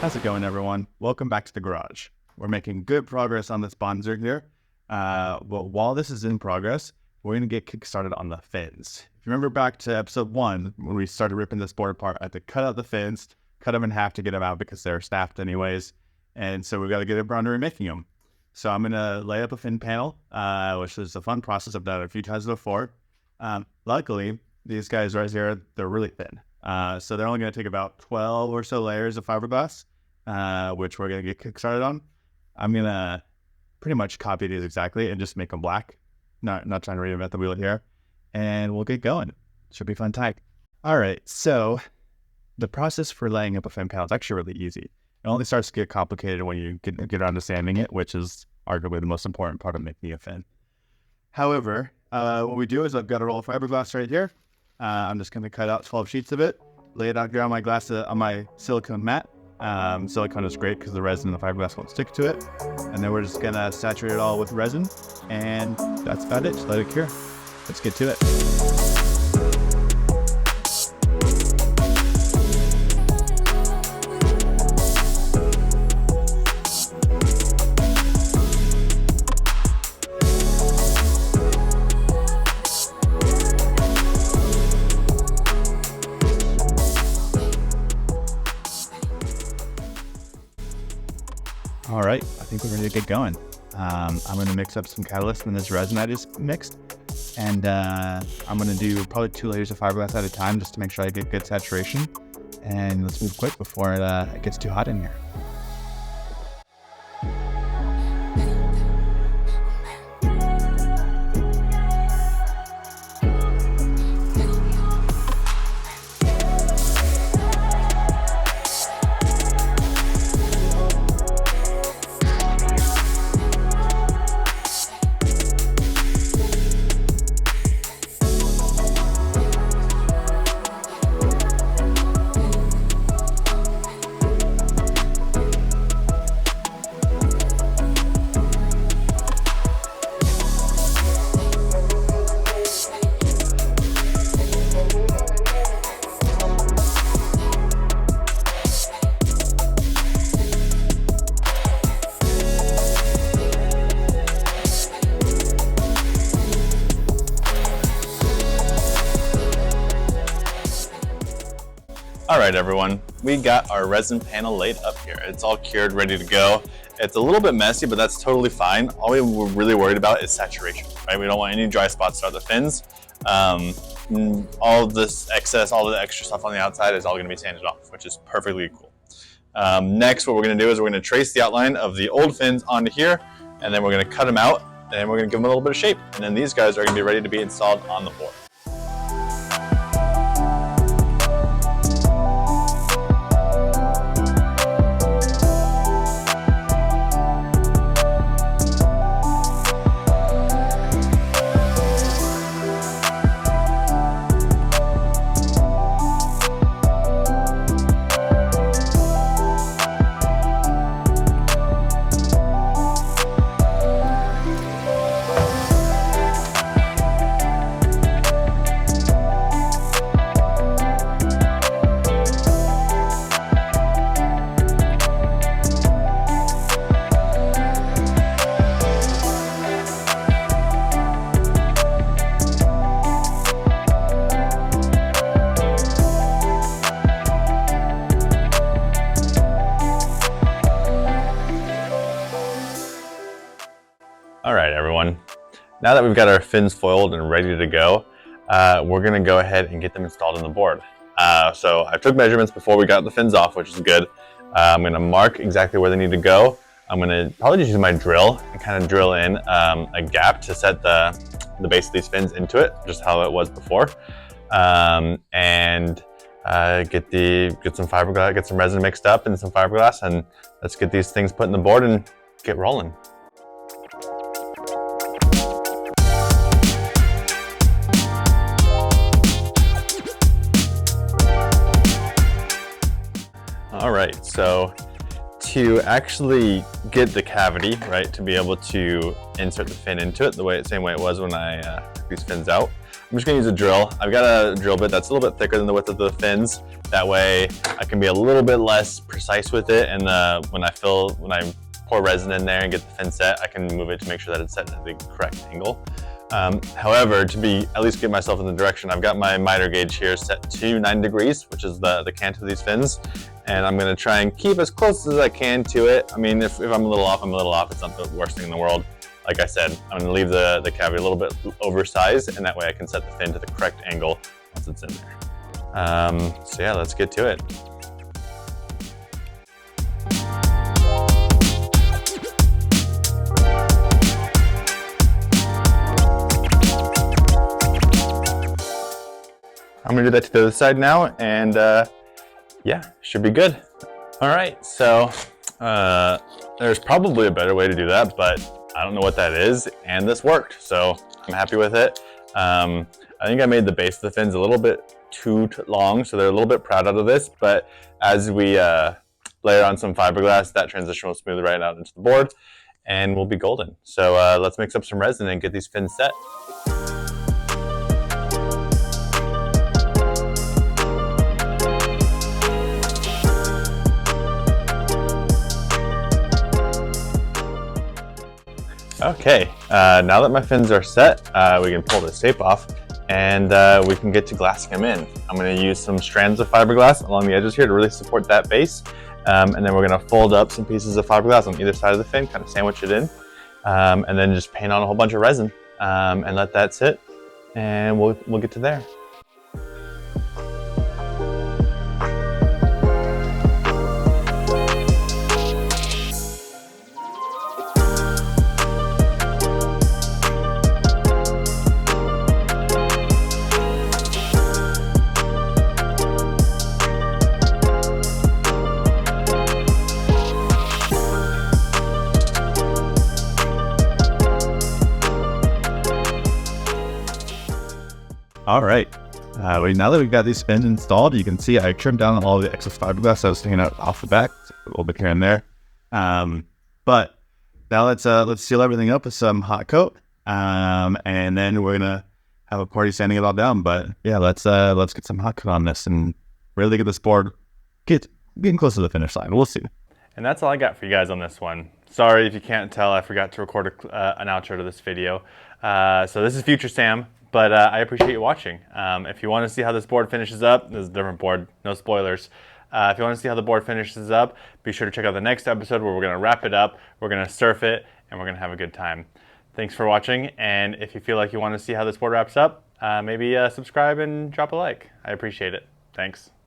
How's it going, everyone? Welcome back to the garage. We're making good progress on this Bonzer here. But while this is in progress, we're going to get kick-started on the fins. If you remember back to episode 1, when we started ripping this board apart, I had to cut out the fins, cut them in half to get them out because they're snapped anyways. And so we've got to get around to remaking them. So I'm going to lay up a fin panel, which is a fun process. I've done it a few times before. Luckily, these guys right here, they're really thin. So they're only going to take about 12 or so layers of fiberglass, which we're going to get kick-started on. I'm going to pretty much copy these exactly and just make them black. Not trying to reinvent the wheel here. And we'll get going. Should be fun time. All right, so the process for laying up a fin panel is actually really easy. It only starts to get complicated when you get around to sanding it, which is arguably the most important part of making a fin. However, what we do is I've got a roll of fiberglass right here. I'm just going to cut out 12 sheets of it, lay it out here on my silicone mat. Silicone is great because the resin and the fiberglass won't stick to it. And then we're just going to saturate it all with resin. And that's about it. Just let it cure. Let's get to it. All right, I think we're ready to get going. I'm going to mix up some catalyst in this resin I just mixed. And I'm going to do probably 2 layers of fiberglass at a time just to make sure I get good saturation. And let's move quick before it gets too hot in here. All right, everyone, we got our resin panel laid up here. It's all cured, ready to go. It's a little bit messy, but that's totally fine. All we were really worried about is saturation, right? We don't want any dry spots throughout the fins. All of this excess, all the extra stuff on the outside is all gonna be sanded off, which is perfectly cool. Next, what we're gonna do is we're gonna trace the outline of the old fins onto here, and then we're gonna cut them out, and we're gonna give them a little bit of shape. And then these guys are gonna be ready to be installed on the board. All right, everyone. Now that we've got our fins foiled and ready to go, we're gonna go ahead and get them installed on the board. So I took measurements before we got the fins off, which is good. I'm gonna mark exactly where they need to go. I'm gonna probably just use my drill and kind of drill in a gap to set the base of these fins into it, just how it was before. Get some fiberglass, get some resin mixed up and some fiberglass, and let's get these things put in the board and get rolling. All right, so to actually get the cavity, right, to be able to insert the fin into it, same way it was when I took these fins out, I'm just gonna use a drill. I've got a drill bit that's a little bit thicker than the width of the fins. That way I can be a little bit less precise with it, and when I pour resin in there and get the fin set, I can move it to make sure that it's set at the correct angle. However, to at least get myself in the direction, I've got my miter gauge here set to 9 degrees, which is the cant of these fins. And I'm gonna try and keep as close as I can to it. I mean, if I'm a little off, I'm a little off. It's not the worst thing in the world. Like I said, I'm gonna leave the cavity a little bit oversized, and that way I can set the fin to the correct angle once it's in there. So yeah, let's get to it. I'm gonna do that to the other side now, and yeah, should be good. All right, so there's probably a better way to do that, but I don't know what that is, and this worked, so I'm happy with it. I think I made the base of the fins a little bit too long, so they're a little bit proud out of this, but as we layer on some fiberglass, that transition will smooth right out into the board, and we'll be golden. So let's mix up some resin and get these fins set. Okay, now that my fins are set, we can pull this tape off, and we can get to glassing them in. I'm going to use some strands of fiberglass along the edges here to really support that base, and then we're going to fold up some pieces of fiberglass on either side of the fin, kind of sandwich it in, and then just paint on a whole bunch of resin, and let that sit, and we'll get to there. All right, now that we've got these fins installed, you can see I trimmed down all the excess fiberglass that was sticking out off the back, a little bit here and there. But now let's seal everything up with some hot coat, and then we're gonna have a party sanding it all down. But yeah, let's get some hot coat on this and really get this board getting close to the finish line. We'll see. And that's all I got for you guys on this one. Sorry if you can't tell, I forgot to record an outro to this video. So this is Future Sam. But I appreciate you watching. If you want to see how this board finishes up, this is a different board, no spoilers. If you want to see how the board finishes up, be sure to check out the next episode where we're going to wrap it up, we're going to surf it, and we're going to have a good time. Thanks for watching, and if you feel like you want to see how this board wraps up, maybe subscribe and drop a like. I appreciate it. Thanks.